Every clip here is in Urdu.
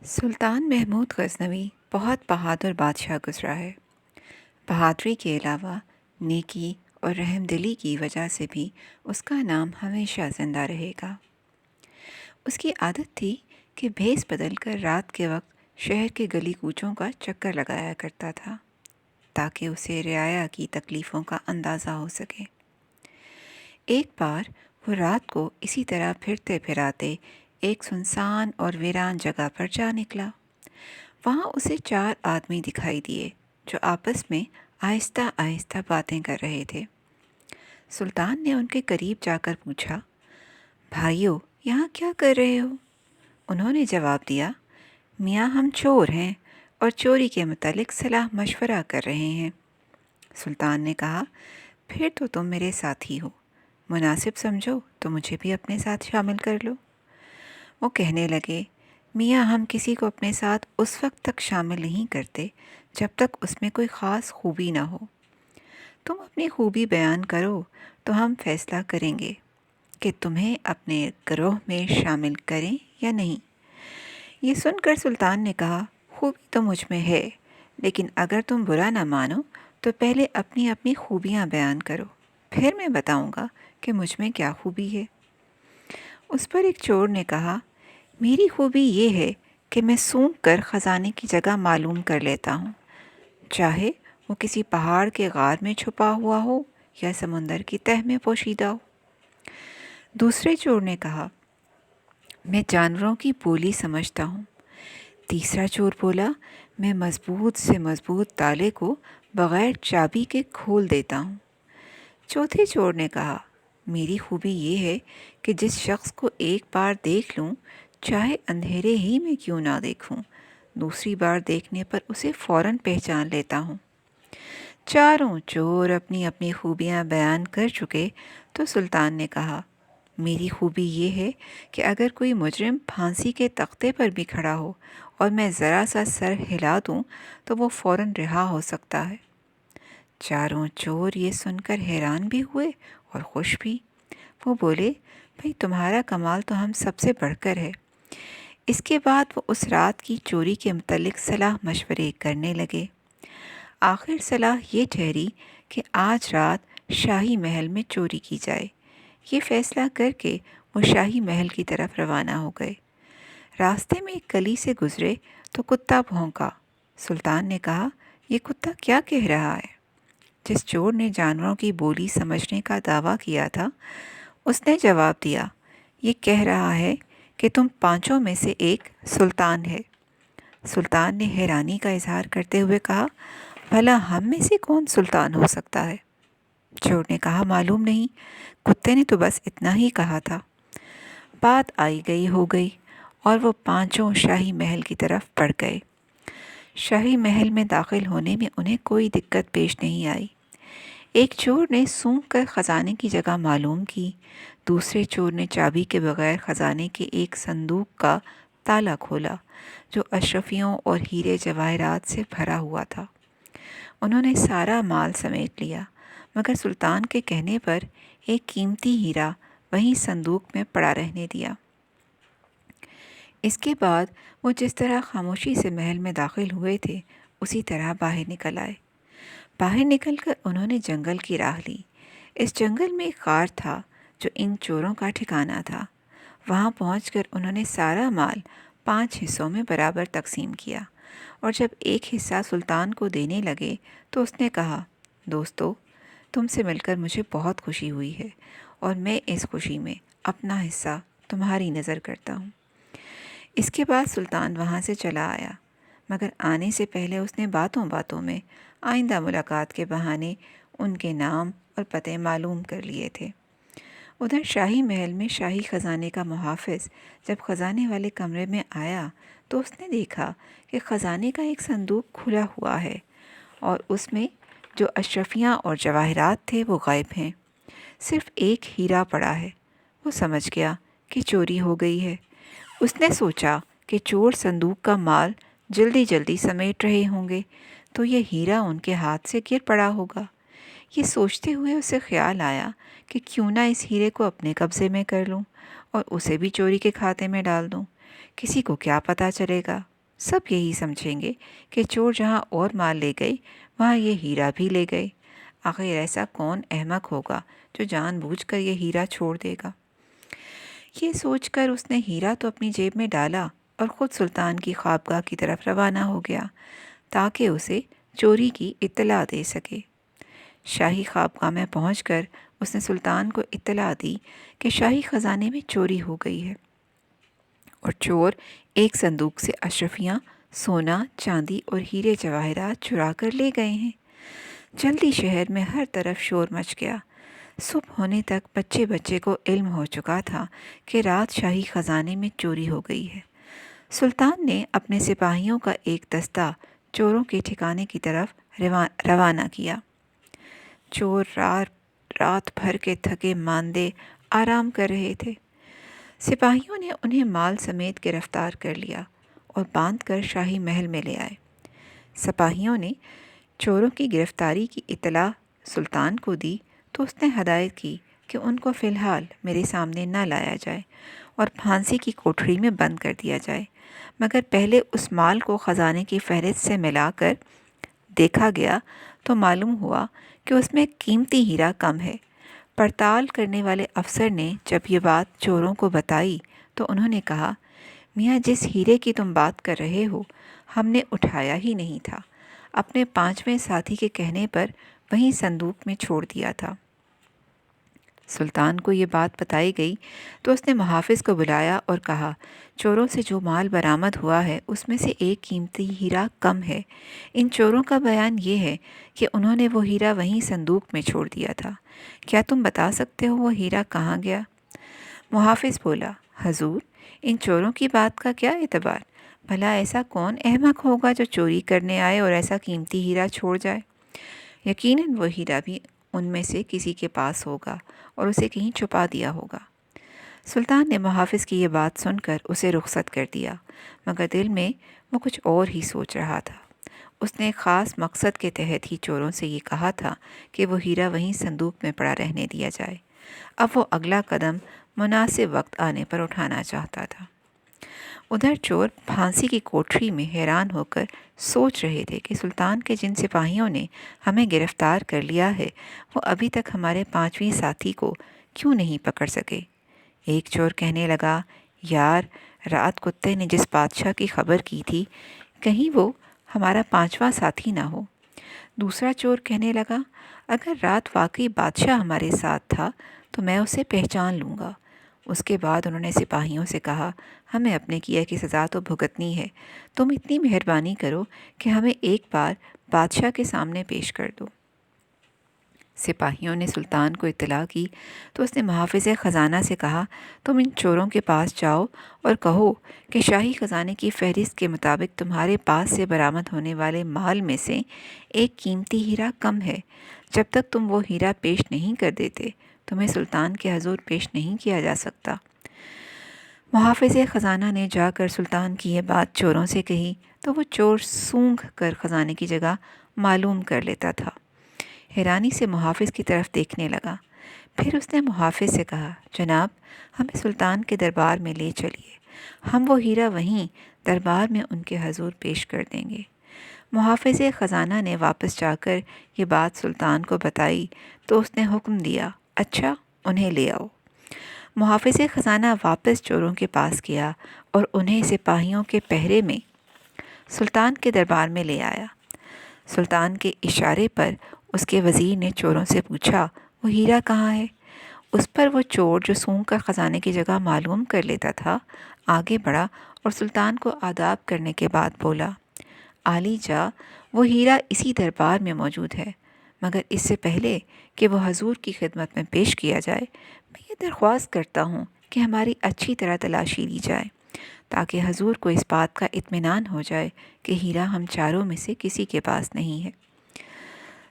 سلطان محمود غزنوی بہت بہادر بادشاہ گزرا ہے۔ بہادری کے علاوہ نیکی اور رحم دلی کی وجہ سے بھی اس کا نام ہمیشہ زندہ رہے گا۔ اس کی عادت تھی کہ بھیس بدل کر رات کے وقت شہر کے گلی کوچوں کا چکر لگایا کرتا تھا تاکہ اسے رعایا کی تکلیفوں کا اندازہ ہو سکے۔ ایک بار وہ رات کو اسی طرح پھرتے پھراتے ایک سنسان اور ویران جگہ پر جا نکلا۔ وہاں اسے 4 آدمی دکھائی دیے جو آپس میں آہستہ آہستہ باتیں کر رہے تھے۔ سلطان نے ان کے قریب جا کر پوچھا، بھائیو، یہاں کیا کر رہے ہو؟ انہوں نے جواب دیا، میاں ہم چور ہیں اور چوری کے متعلق صلاح مشورہ کر رہے ہیں۔ سلطان نے کہا، پھر تو تم میرے ساتھی ہو، مناسب سمجھو تو مجھے بھی اپنے ساتھ شامل کر لو۔ وہ کہنے لگے، میاں ہم کسی کو اپنے ساتھ اس وقت تک شامل نہیں کرتے جب تک اس میں کوئی خاص خوبی نہ ہو۔ تم اپنی خوبی بیان کرو تو ہم فیصلہ کریں گے کہ تمہیں اپنے گروہ میں شامل کریں یا نہیں۔ یہ سن کر سلطان نے کہا، خوبی تو مجھ میں ہے، لیکن اگر تم برا نہ مانو تو پہلے اپنی اپنی خوبیاں بیان کرو، پھر میں بتاؤں گا کہ مجھ میں کیا خوبی ہے۔ اس پر ایک چور نے کہا، میری خوبی یہ ہے کہ میں سونگھ کر خزانے کی جگہ معلوم کر لیتا ہوں، چاہے وہ کسی پہاڑ کے غار میں چھپا ہوا ہو یا سمندر کی تہہ میں پوشیدہ ہو۔ دوسرے چور نے کہا، میں جانوروں کی بولی سمجھتا ہوں۔ تیسرا چور بولا، میں مضبوط سے مضبوط تالے کو بغیر چابی کے کھول دیتا ہوں۔ چوتھے چور نے کہا، میری خوبی یہ ہے کہ جس شخص کو ایک بار دیکھ لوں، چاہے اندھیرے ہی میں کیوں نہ دیکھوں، دوسری بار دیکھنے پر اسے فوراً پہچان لیتا ہوں۔ چاروں چور اپنی اپنی خوبیاں بیان کر چکے تو سلطان نے کہا، میری خوبی یہ ہے کہ اگر کوئی مجرم پھانسی کے تختے پر بھی کھڑا ہو اور میں ذرا سا سر ہلا دوں تو وہ فوراً رہا ہو سکتا ہے۔ چاروں چور یہ سن کر حیران بھی ہوئے اور خوش بھی۔ وہ بولے، بھئی تمہارا کمال تو ہم سب سے بڑھ کر ہے۔ اس کے بعد وہ اس رات کی چوری کے متعلق صلاح مشورے کرنے لگے۔ آخر صلاح یہ ٹھہری کہ آج رات شاہی محل میں چوری کی جائے۔ یہ فیصلہ کر کے وہ شاہی محل کی طرف روانہ ہو گئے۔ راستے میں ایک گلی سے گزرے تو کتا بھونکا۔ سلطان نے کہا، یہ کتا کیا کہہ رہا ہے؟ جس چور نے جانوروں کی بولی سمجھنے کا دعویٰ کیا تھا، اس نے جواب دیا، یہ کہہ رہا ہے کہ تم 5 میں سے ایک سلطان ہے۔ سلطان نے حیرانی کا اظہار کرتے ہوئے کہا، بھلا ہم میں سے کون سلطان ہو سکتا ہے؟ چور نے کہا، معلوم نہیں، کتے نے تو بس اتنا ہی کہا تھا۔ بات آئی گئی ہو گئی اور وہ 5 شاہی محل کی طرف بڑھ گئے۔ شاہی محل میں داخل ہونے میں انہیں کوئی دقت پیش نہیں آئی۔ ایک چور نے سونگھ کر خزانے کی جگہ معلوم کی، دوسرے چور نے چابی کے بغیر خزانے کے ایک صندوق کا تالا کھولا جو اشرفیوں اور ہیرے جواہرات سے بھرا ہوا تھا۔ انہوں نے سارا مال سمیٹ لیا، مگر سلطان کے کہنے پر ایک قیمتی ہیرا وہیں صندوق میں پڑا رہنے دیا۔ اس کے بعد وہ جس طرح خاموشی سے محل میں داخل ہوئے تھے اسی طرح باہر نکل آئے۔ باہر نکل کر انہوں نے جنگل کی راہ لی۔ اس جنگل میں ایک غار تھا جو ان چوروں کا ٹھکانہ تھا۔ وہاں پہنچ کر انہوں نے سارا مال 5 حصوں میں برابر تقسیم کیا، اور جب ایک حصہ سلطان کو دینے لگے تو اس نے کہا، دوستو، تم سے مل کر مجھے بہت خوشی ہوئی ہے اور میں اس خوشی میں اپنا حصہ تمہاری نظر کرتا ہوں۔ اس کے بعد سلطان وہاں سے چلا آیا، مگر آنے سے پہلے اس نے باتوں باتوں میں آئندہ ملاقات کے بہانے ان کے نام اور پتے معلوم کر لیے تھے۔ ادھر شاہی محل میں شاہی خزانے کا محافظ جب خزانے والے کمرے میں آیا تو اس نے دیکھا کہ خزانے کا ایک صندوق کھلا ہوا ہے اور اس میں جو اشرفیاں اور جواہرات تھے وہ غائب ہیں، صرف ایک ہیرا پڑا ہے۔ وہ سمجھ گیا کہ چوری ہو گئی ہے۔ اس نے سوچا کہ چور صندوق کا مال جلدی جلدی سمیٹ رہے ہوں گے تو یہ ہیرا ان کے ہاتھ سے گر پڑا ہوگا۔ یہ سوچتے ہوئے اسے خیال آیا کہ کیوں نہ اس ہیرے کو اپنے قبضے میں کر لوں اور اسے بھی چوری کے کھاتے میں ڈال دوں، کسی کو کیا پتہ چلے گا؟ سب یہی سمجھیں گے کہ چور جہاں اور مال لے گئے وہاں یہ ہیرا بھی لے گئے۔ آخر ایسا کون احمق ہوگا جو جان بوجھ کر یہ ہیرا چھوڑ دے گا؟ یہ سوچ کر اس نے ہیرا تو اپنی جیب میں ڈالا اور خود سلطان کی خوابگاہ کی طرف روانہ ہو گیا تاکہ اسے چوری کی اطلاع دے سکے۔ شاہی خوابگاہ میں پہنچ کر اس نے سلطان کو اطلاع دی کہ شاہی خزانے میں چوری ہو گئی ہے اور چور ایک صندوق سے اشرفیاں، سونا، چاندی اور ہیرے جواہرات چرا کر لے گئے ہیں۔ جلدی شہر میں ہر طرف شور مچ گیا۔ صبح ہونے تک بچے بچے کو علم ہو چکا تھا کہ رات شاہی خزانے میں چوری ہو گئی ہے۔ سلطان نے اپنے سپاہیوں کا ایک دستہ چوروں کے ٹھکانے کی طرف روانہ کیا۔ چور رات بھر کے تھکے ماندے آرام کر رہے تھے۔ سپاہیوں نے انہیں مال سمیت گرفتار کر لیا اور باندھ کر شاہی محل میں لے آئے۔ سپاہیوں نے چوروں کی گرفتاری کی اطلاع سلطان کو دی تو اس نے ہدایت کی کہ ان کو فی الحال میرے سامنے نہ لایا جائے اور پھانسی کی کوٹھری میں بند کر دیا جائے، مگر پہلے اس مال کو خزانے کی فہرست سے ملا کر دیکھا گیا تو معلوم ہوا کہ اس میں قیمتی ہیرا کم ہے۔ پڑتال کرنے والے افسر نے جب یہ بات چوروں کو بتائی تو انہوں نے کہا، میاں جس ہیرے کی تم بات کر رہے ہو ہم نے اٹھایا ہی نہیں تھا، اپنے 5ویں ساتھی کے کہنے پر وہیں صندوق میں چھوڑ دیا تھا۔ سلطان کو یہ بات بتائی گئی تو اس نے محافظ کو بلایا اور کہا، چوروں سے جو مال برآمد ہوا ہے اس میں سے ایک قیمتی ہیرا کم ہے۔ ان چوروں کا بیان یہ ہے کہ انہوں نے وہ ہیرا وہیں صندوق میں چھوڑ دیا تھا۔ کیا تم بتا سکتے ہو وہ ہیرا کہاں گیا؟ محافظ بولا، حضور ان چوروں کی بات کا کیا اعتبار؟ بھلا ایسا کون احمق ہوگا جو چوری کرنے آئے اور ایسا قیمتی ہیرا چھوڑ جائے؟ یقیناً وہ ہیرا بھی ان میں سے کسی کے پاس ہوگا اور اسے کہیں چھپا دیا ہوگا۔ سلطان نے محافظ کی یہ بات سن کر اسے رخصت کر دیا، مگر دل میں وہ کچھ اور ہی سوچ رہا تھا۔ اس نے خاص مقصد کے تحت ہی چوروں سے یہ کہا تھا کہ وہ ہیرا وہیں صندوق میں پڑا رہنے دیا جائے۔ اب وہ اگلا قدم مناسب وقت آنے پر اٹھانا چاہتا تھا۔ ادھر چور پھانسی کی کوٹری میں حیران ہو کر سوچ رہے تھے کہ سلطان کے جن سپاہیوں نے ہمیں گرفتار کر لیا ہے وہ ابھی تک ہمارے 5ویں ساتھی کو کیوں نہیں پکڑ سکے۔ ایک چور کہنے لگا، یار رات کتے نے جس بادشاہ کی خبر کی تھی کہیں وہ ہمارا 5واں ساتھی نہ ہو۔ دوسرا چور کہنے لگا، اگر رات واقعی بادشاہ ہمارے ساتھ تھا تو میں اسے پہچان لوں گا۔ اس کے بعد انہوں نے سپاہیوں سے کہا، ہمیں اپنے کیا کی سزا تو بھگتنی ہے، تم اتنی مہربانی کرو کہ ہمیں ایک بار بادشاہ کے سامنے پیش کر دو۔ سپاہیوں نے سلطان کو اطلاع کی تو اس نے محافظ خزانہ سے کہا، تم ان چوروں کے پاس جاؤ اور کہو کہ شاہی خزانے کی فہرست کے مطابق تمہارے پاس سے برآمد ہونے والے مال میں سے ایک قیمتی ہیرا کم ہے۔ جب تک تم وہ ہیرا پیش نہیں کر دیتے تمہیں سلطان کے حضور پیش نہیں کیا جا سکتا۔ محافظ خزانہ نے جا کر سلطان کی یہ بات چوروں سے کہی تو وہ چور سونگھ کر خزانے کی جگہ معلوم کر لیتا تھا۔ حیرانی سے محافظ کی طرف دیکھنے لگا۔ پھر اس نے محافظ سے کہا، جناب ہمیں سلطان کے دربار میں لے چلیے، ہم وہ ہیرا وہیں دربار میں ان کے حضور پیش کر دیں گے۔ محافظ خزانہ نے واپس جا کر یہ بات سلطان کو بتائی تو اس نے حکم دیا، اچھا انہیں لے آؤ۔ محافظ خزانہ واپس چوروں کے پاس گیا اور انہیں سپاہیوں کے پہرے میں سلطان کے دربار میں لے آیا۔ سلطان کے اشارے پر اس کے وزیر نے چوروں سے پوچھا، وہ ہیرا کہاں ہے؟ اس پر وہ چور جو سونگ کر خزانے کی جگہ معلوم کر لیتا تھا آگے بڑھا اور سلطان کو آداب کرنے کے بعد بولا، عالی جاں وہ ہیرا اسی دربار میں موجود ہے، مگر اس سے پہلے کہ وہ حضور کی خدمت میں پیش کیا جائے میں یہ درخواست کرتا ہوں کہ ہماری اچھی طرح تلاشی لی جائے تاکہ حضور کو اس بات کا اطمینان ہو جائے کہ ہیرا ہم چاروں میں سے کسی کے پاس نہیں ہے۔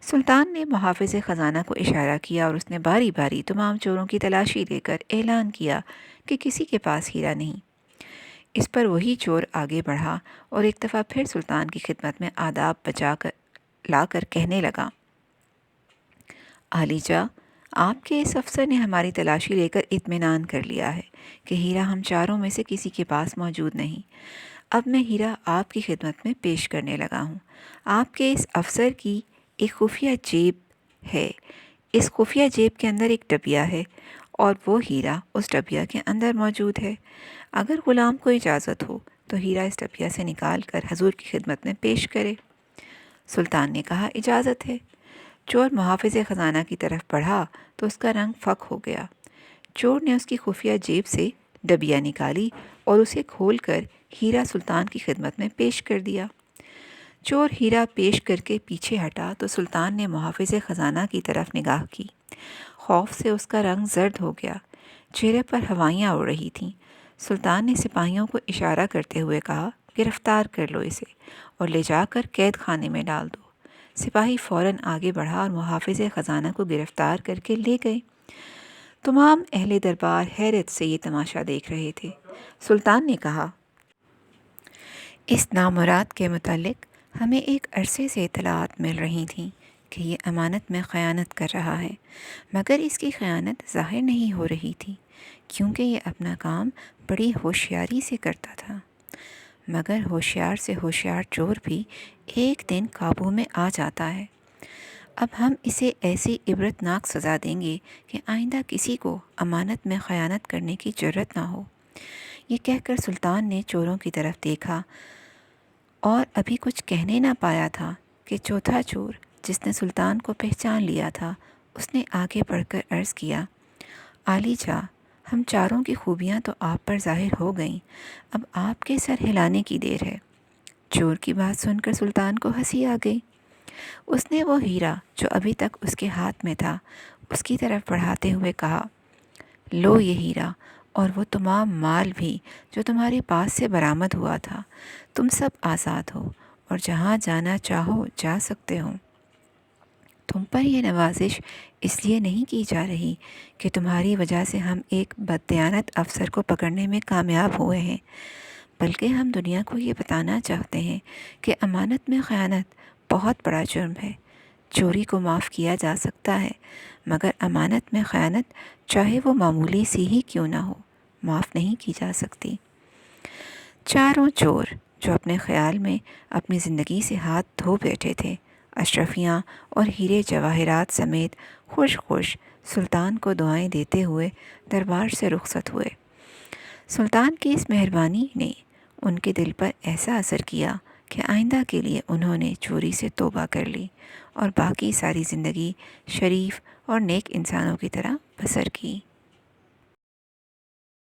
سلطان نے محافظ خزانہ کو اشارہ کیا اور اس نے باری باری تمام چوروں کی تلاشی لے کر اعلان کیا کہ کسی کے پاس ہیرا نہیں۔ اس پر وہی چور آگے بڑھا اور ایک دفعہ پھر سلطان کی خدمت میں آداب بجا کر لا کر کہنے لگا، عالی جاں آپ کے اس افسر نے ہماری تلاشی لے کر اطمینان کر لیا ہے کہ ہیرا ہم چاروں میں سے کسی کے پاس موجود نہیں۔ اب میں ہیرا آپ کی خدمت میں پیش کرنے لگا ہوں۔ آپ کے اس افسر کی ایک خفیہ جیب ہے۔ اس خفیہ جیب کے اندر ایک ڈبیا ہے اور وہ ہیرا اس ڈبیا کے اندر موجود ہے۔ اگر غلام کو اجازت ہو تو ہیرا اس ڈبیا سے نکال کر حضور کی خدمت میں پیش کرے۔ سلطان نے کہا اجازت ہے۔ چور محافظ خزانہ کی طرف بڑھا تو اس کا رنگ فک ہو گیا۔ چور نے اس کی خفیہ جیب سے ڈبیا نکالی اور اسے کھول کر ہیرا سلطان کی خدمت میں پیش کر دیا۔ چور ہیرا پیش کر کے پیچھے ہٹا تو سلطان نے محافظ خزانہ کی طرف نگاہ کی۔ خوف سے اس کا رنگ زرد ہو گیا، چہرے پر ہوائیاں اڑ رہی تھیں۔ سلطان نے سپاہیوں کو اشارہ کرتے ہوئے کہا گرفتار کر لو اسے اور لے جا کر قید خانے میں ڈال دو۔ سپاہی فوراً آگے بڑھا اور محافظ خزانہ کو گرفتار کر کے لے گئے۔ تمام اہل دربار حیرت سے یہ تماشا دیکھ رہے تھے۔ سلطان نے کہا اس نامراد کے متعلق ہمیں ایک عرصے سے اطلاعات مل رہی تھیں کہ یہ امانت میں خیانت کر رہا ہے، مگر اس کی خیانت ظاہر نہیں ہو رہی تھی کیونکہ یہ اپنا کام بڑی ہوشیاری سے کرتا تھا۔ مگر ہوشیار سے ہوشیار چور بھی ایک دن قابو میں آ جاتا ہے۔ اب ہم اسے ایسی عبرتناک سزا دیں گے کہ آئندہ کسی کو امانت میں خیانت کرنے کی جرت نہ ہو۔ یہ کہہ کر سلطان نے چوروں کی طرف دیکھا اور ابھی کچھ کہنے نہ پایا تھا کہ چوتھا چور جس نے سلطان کو پہچان لیا تھا اس نے آگے بڑھ کر عرض کیا عالی جاں، ہم چاروں کی خوبیاں تو آپ پر ظاہر ہو گئیں، اب آپ کے سر ہلانے کی دیر ہے۔ چور کی بات سن کر سلطان کو ہنسی آ گئی۔ اس نے وہ ہیرا جو ابھی تک اس کے ہاتھ میں تھا اس کی طرف بڑھاتے ہوئے کہا لو یہ ہیرا اور وہ تمام مال بھی جو تمہارے پاس سے برآمد ہوا تھا۔ تم سب آزاد ہو اور جہاں جانا چاہو جا سکتے ہو۔ تم پر یہ نوازش اس لیے نہیں کی جا رہی کہ تمہاری وجہ سے ہم ایک بددیانت افسر کو پکڑنے میں کامیاب ہوئے ہیں، بلکہ ہم دنیا کو یہ بتانا چاہتے ہیں کہ امانت میں خیانت بہت بڑا جرم ہے۔ چوری کو معاف کیا جا سکتا ہے مگر امانت میں خیانت چاہے وہ معمولی سی ہی کیوں نہ ہو معاف نہیں کی جا سکتی۔ چاروں چور جو اپنے خیال میں اپنی زندگی سے ہاتھ دھو بیٹھے تھے، اشرفیاں اور ہیرے جواہرات سمیت خوش خوش سلطان کو دعائیں دیتے ہوئے دربار سے رخصت ہوئے۔ سلطان کی اس مہربانی نے ان کے دل پر ایسا اثر کیا کہ آئندہ کے لیے انہوں نے چوری سے توبہ کر لی اور باقی ساری زندگی شریف اور نیک انسانوں کی طرح بسر کی۔